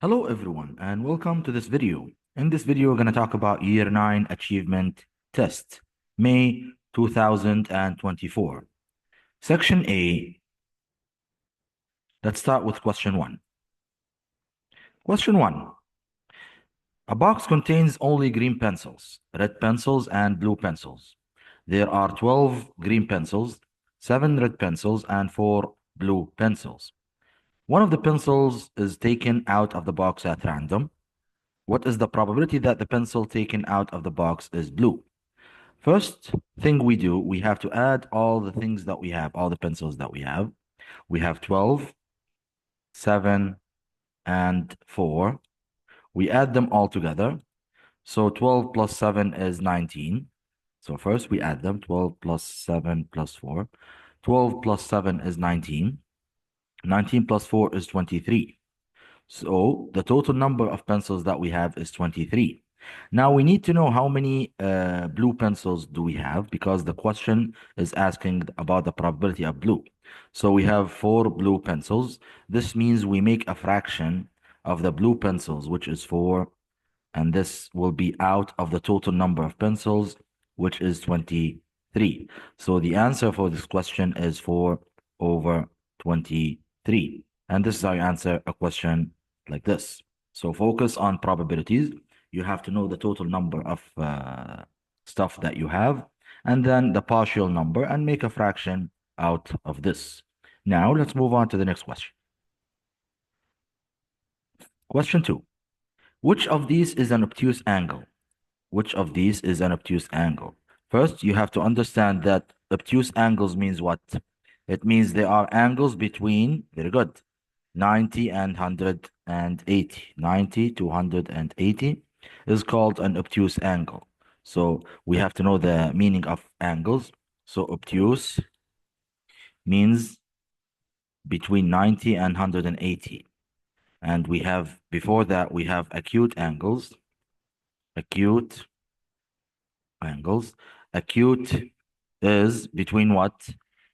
Hello everyone and welcome to this video. In this video, we're going to talk about Year 9 Achievement Test, May 2024. Section A, let's start with question 1. Question 1. A box contains only green pencils, red pencils, and blue pencils. There are 12 green pencils, 7 red pencils, and 4 blue pencils. One of the pencils is taken out of the box at random. What is the probability that the pencil taken out of the box is blue? First thing we do, we have to add all the things that we have, all the pencils that we have. We have 12, 7, and 4. We add them all together. So 12 plus 7 is 19. So first we add them, 12 plus 7 plus 4. 12 plus 7 is 19. 19 plus 4 is 23. So the total number of pencils that we have is 23. Now we need to know how many blue pencils do we have, because the question is asking about the probability of blue. So we have 4 blue pencils. This means we make a fraction of the blue pencils, which is 4, and this will be out of the total number of pencils, which is 23. So the answer for this question is 4 over 23. And this is how you answer a question like this. So focus on probabilities. You have to know the total number of stuff that you have, and then the partial number, and make a fraction out of this. Now let's move on to the next question. Question 2. Which of these is an obtuse angle? Which of these is an obtuse angle? First, you have to understand that obtuse angles means what? It means they are angles between, very good, 90 and 180. 90 to 180 is called an obtuse angle. So we have to know the meaning of angles. So obtuse means between 90 and 180. And we have, before that, we have acute angles. Acute angles. Acute is between what?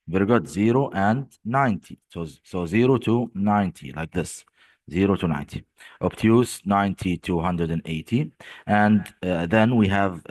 Very good, 0 and 90. So 0 to 90, like this. 0 to 90. Obtuse, 90 to 180. And then we have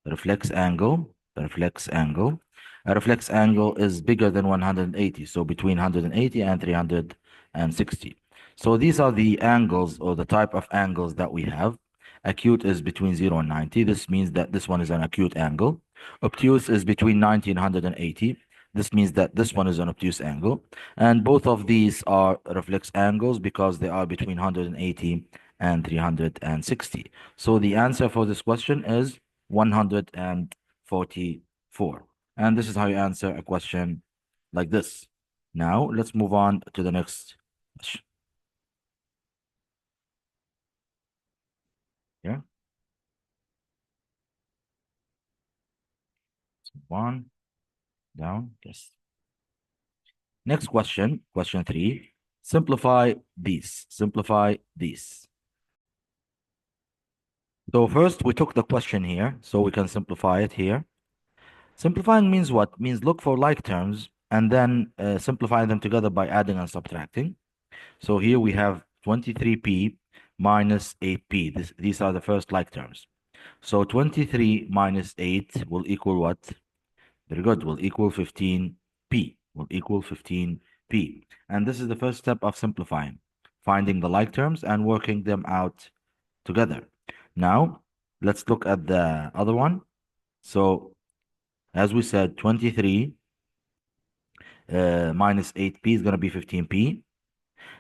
reflex angle. Reflex angle. A reflex angle is bigger than 180, so between 180 and 360. So these are the angles, or the type of angles that we have. Acute is between 0 and 90. This means that this one is an acute angle. Obtuse is between 90 and 180. This means that this one is an obtuse angle. And both of these are reflex angles because they are between 180 and 360. So the answer for this question is 144. And this is how you answer a question like this. Now, let's move on to the next question. Yeah. One, down, yes. Next question, question 3. Simplify these. Simplify these. So first, we took the question here, so we can simplify it here. Simplifying means what? Means look for like terms and then simplify them together by adding and subtracting. So here we have 23p minus 8p. These are the first like terms. So 23 minus 8 will equal what? Very good, will equal 15p. Will equal 15p. And this is the first step of simplifying, finding the like terms and working them out together. Now, let's look at the other one. So, as we said, 23 minus 8p is going to be 15p.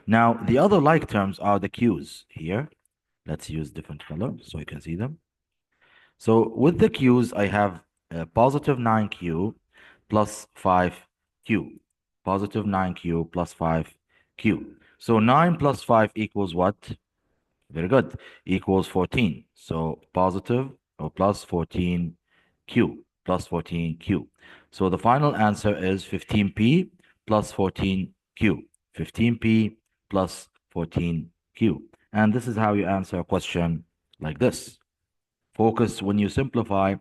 Now, the other like terms are the q's here. Let's use different color so you can see them. So with the q's, I have positive 9q plus 5q. Positive 9q plus 5q. So 9 plus 5 equals what? Very good. Equals 14. So positive or plus 14q. Plus 14q. So the final answer is 15p plus 14q. 15p plus 14q. And this is how you answer a question like this. Focus when you simplify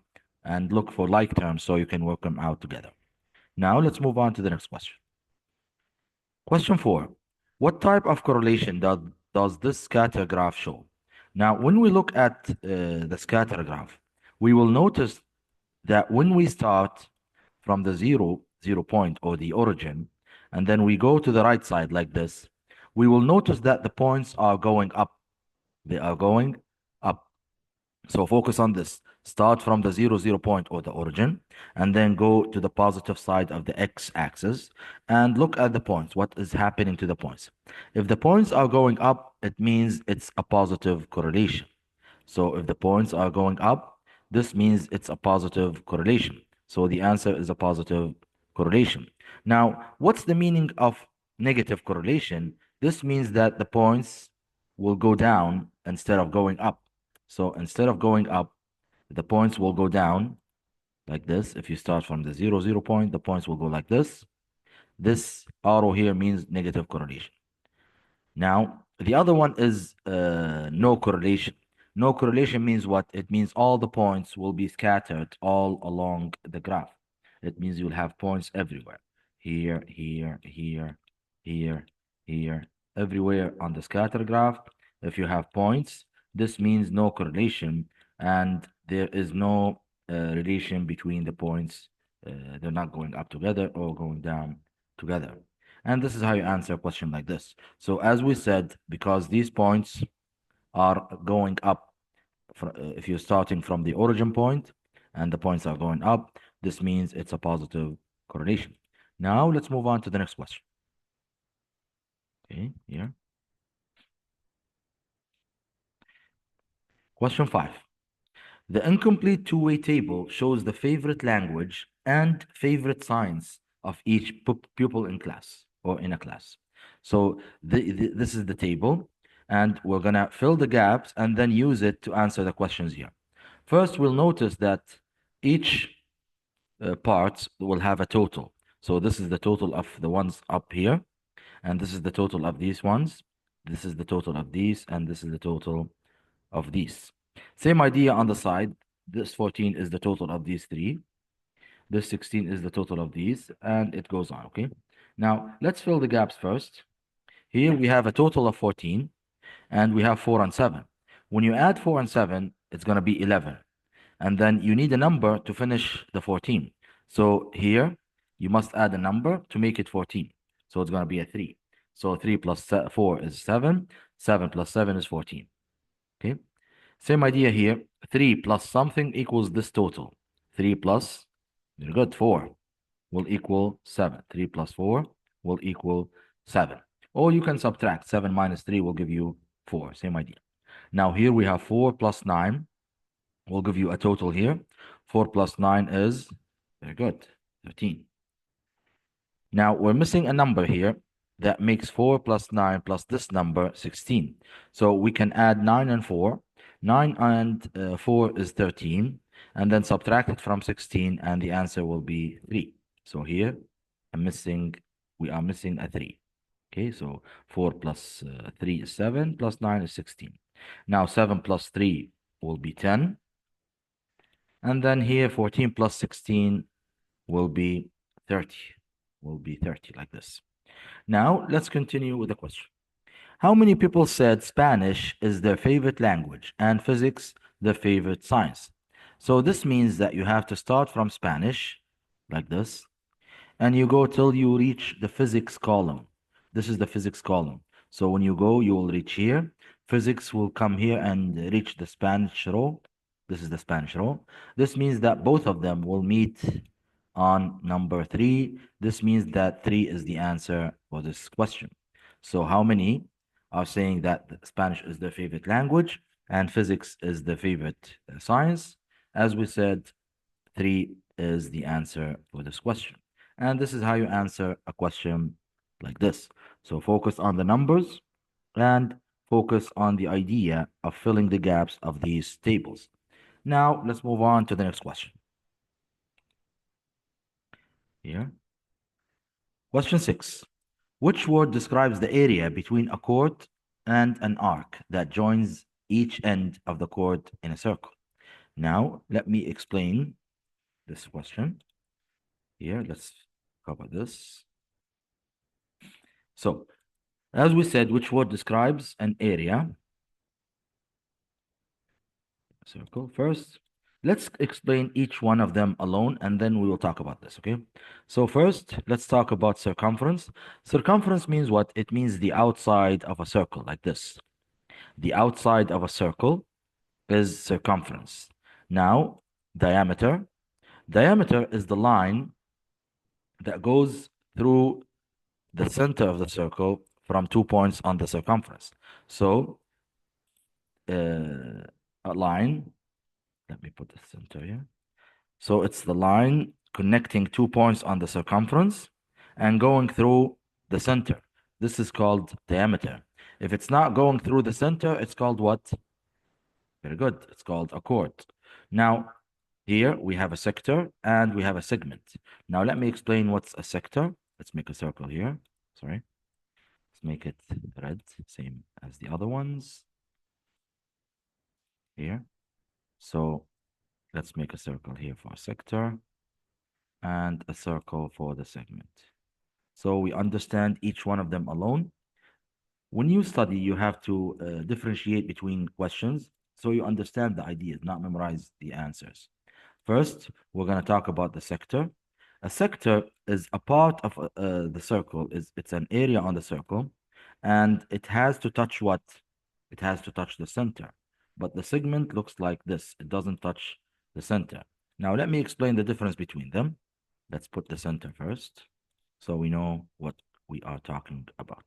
and look for like terms so you can work them out together. Now let's move on to the next question. Question 4. What type of correlation does this scatter graph show? Now, when we look at the scatter graph, we will notice that when we start from the zero point or the origin, and then we go to the right side like this, we will notice that the points are going up. They are going up. So focus on this. Start from the zero point or the origin, and then go to the positive side of the x-axis and look at the points. What is happening to the points? If the points are going up, it means it's a positive correlation. So if the points are going up, this means it's a positive correlation. So the answer is a positive correlation. Now, what's the meaning of negative correlation? This means that the points will go down instead of going up. So instead of going up, the points will go down like this. If you start from the zero point, the points will go like this. This arrow here means negative correlation. Now, the other one is no correlation. No correlation means what? It means all the points will be scattered all along the graph. It means you'll have points everywhere. Here, here, here, here, here, everywhere on the scatter graph. If you have points, this means no correlation, and there is no relation between the points. They're not going up together or going down together. And this is how you answer a question like this. So as we said, because these points are going up, if you're starting from the origin point and the points are going up, this means it's a positive correlation. Now let's move on to the next question. Okay, here. Question 5. The incomplete two-way table shows the favorite language and favorite science of each pupil in class or in a class. So this is the table, and we're gonna fill the gaps and then use it to answer the questions here. First, we'll notice that each part will have a total. So this is the total of the ones up here, and this is the total of these ones. This is the total of these, and this is the total of these. Same idea on the side. This 14 is the total of these three. This 16 is the total of these, and it goes on, okay? Now, let's fill the gaps first. Here we have a total of 14, and we have 4 and 7. When you add 4 and 7, it's going to be 11. And then you need a number to finish the 14. So here, you must add a number to make it 14. So it's going to be a 3. So 3 plus 4 is 7. 7 plus 7 is 14. Okay? Same idea here. 3 plus something equals this total. 3 plus, very good, 4 will equal 7. 3 plus 4 will equal 7. Or you can subtract. 7 minus 3 will give you 4. Same idea. Now here we have 4 plus 9 will give you a total here. 4 plus 9 is, very good, 13. Now we're missing a number here that makes 4 plus 9 plus this number 16. So we can add 9 and 4. 9 and 4 is 13. And then subtract it from 16 and the answer will be 3. So here we are missing a 3. Okay, so 4 plus 3 is 7 plus 9 is 16. Now 7 plus 3 will be 10. And then here 14 plus 16 will be 30. Will be 30 like this. Now let's continue with the question. How many people said Spanish is their favorite language and physics their favorite science? So this means that you have to start from Spanish like this, and you go till you reach the physics column. This is the physics column. So when you go, you will reach here. Physics will come here and reach the Spanish row. This is the Spanish row. This means that both of them will meet on number 3. This means that 3 is the answer for this question. So how many are saying that Spanish is their favorite language and physics is their favorite science? As we said, 3 is the answer for this question. And this is how you answer a question like this. So focus on the numbers and focus on the idea of filling the gaps of these tables. Now, let's move on to the next question. Here. Question 6. Which word describes the area between a chord and an arc that joins each end of the chord in a circle? Now, let me explain this question. Here, let's cover this. So, As we said, which word describes an area? Circle. First, let's explain each one of them alone, and then we will talk about this, okay? So first, let's talk about circumference. Circumference means what? It means the outside of a circle, like this. The outside of a circle is circumference. Now, diameter. Diameter is the line that goes through the center of the circle from 2 points on the circumference. So, a line, let me put the center here. So it's the line connecting 2 points on the circumference and going through the center. This is called diameter. If it's not going through the center, it's called what? Very good. It's called a chord. Now, here we have a sector and we have a segment. Now, let me explain what's a sector. Let's make a circle here. Sorry. Let's make it red, same as the other ones here. So let's make a circle here for a sector and a circle for the segment. So we understand each one of them alone. When you study, you have to differentiate between questions so you understand the ideas, not memorize the answers. First, we're going to talk about the sector. A sector is a part of the circle. It's an area on the circle, and it has to touch what? It has to touch the center. But the segment looks like this. It doesn't touch the center. Now, let me explain the difference between them. Let's put the center first so we know what we are talking about.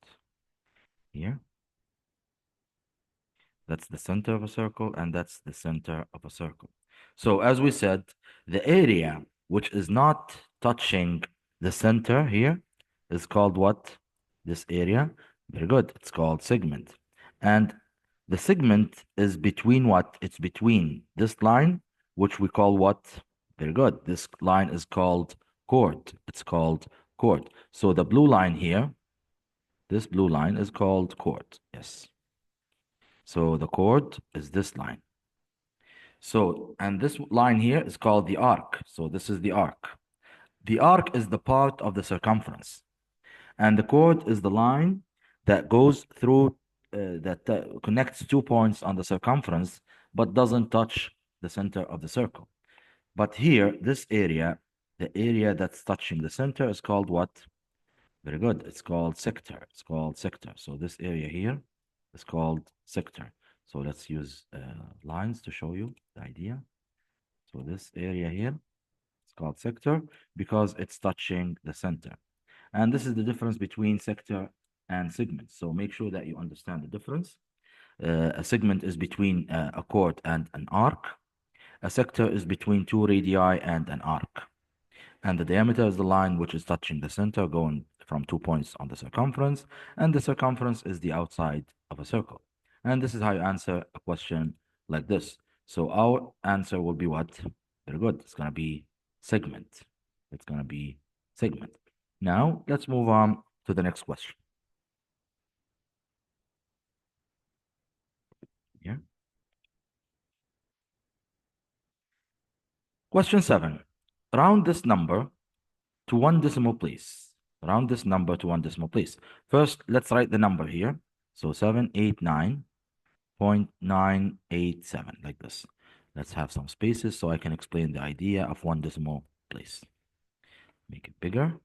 Here, that's the center of a circle, and that's the center of a circle. So as we said, the area which is not touching the center here is called what? This area. Very good. It's called segment. And the segment is between what? It's between this line, which we call what? Very good. This line is called chord. It's called chord. So the blue line here, this blue line is called chord. Yes. So the chord is this line. So, and this line here is called the arc. So this is the arc. The arc is the part of the circumference. And the chord is the line that goes through, that connects 2 points on the circumference, but doesn't touch the center of the circle. But here, this area, the area that's touching the center is called what? Very good. It's called sector. It's called sector. So this area here is called sector. So let's use lines to show you the idea. So this area here is called sector because it's touching the center. And this is the difference between sector and segment. So make sure that you understand the difference. A segment is between a chord and an arc. A sector is between two radii and an arc. And the diameter is the line which is touching the center, going from 2 points on the circumference. And the circumference is the outside of a circle. And this is how you answer a question like this. So our answer will be what? Very good. It's going to be segment. It's going to be segment. Now, let's move on to the next question. Yeah. Question 7. Round this number to one decimal place. Round this number to one decimal place. First, let's write the number here. So 789.987, like this. Let's have some spaces so I can explain the idea of one decimal place. Make it bigger.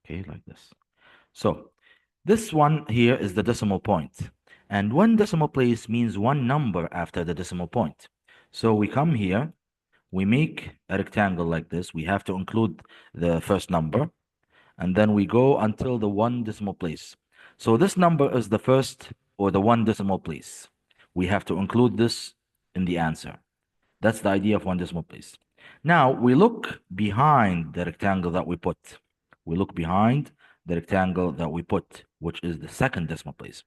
Okay, like this. So this one here is the decimal point. And one decimal place means one number after the decimal point. So we come here, we make a rectangle like this. We have to include the first number. And then we go until the one decimal place. So this number is the first or the one decimal place. We have to include this in the answer. That's the idea of one decimal place. Now we look behind the rectangle that we put. We look behind the rectangle that we put, which is the second decimal place.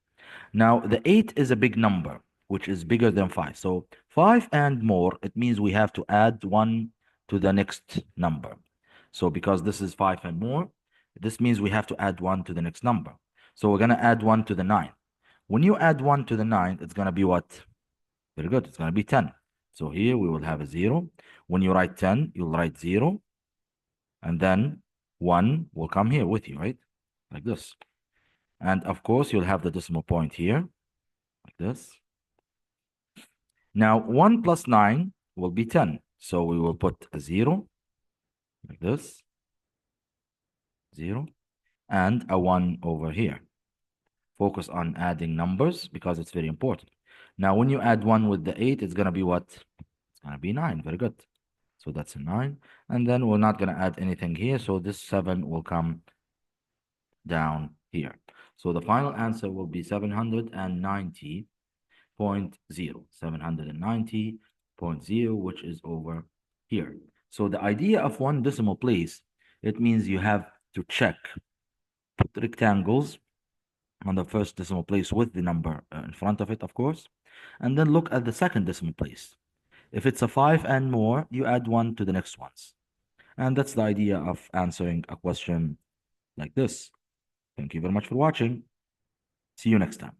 Now the 8 is a big number, which is bigger than 5. So 5 and more, it means we have to add 1 to the next number. So because this is 5 and more, this means we have to add 1 to the next number. So we're going to add 1 to the 9. When you add 1 to the 9, it's going to be what? Very good. It's going to be 10. So here we will have a 0. When you write 10, you'll write 0. And then 1 will come here with you, right? like this. And of course, you'll have the decimal point here, like this. Now, 1 plus 9 will be 10. So we will put a 0, like this, 0, and a 1 over here. Focus on adding numbers because it's very important. Now, when you add 1 with the 8, it's going to be what? It's going to be 9. Very good. So that's a 9. And then we're not going to add anything here. So this 7 will come down here. So the final answer will be 790.0, 790.0, which is over here. So the idea of one decimal place, it means you have to check, put rectangles on the first decimal place with the number in front of it, of course, and then look at the second decimal place. If it's a 5 and more, you add 1 to the next ones. And that's the idea of answering a question like this. Thank you very much for watching. See you next time.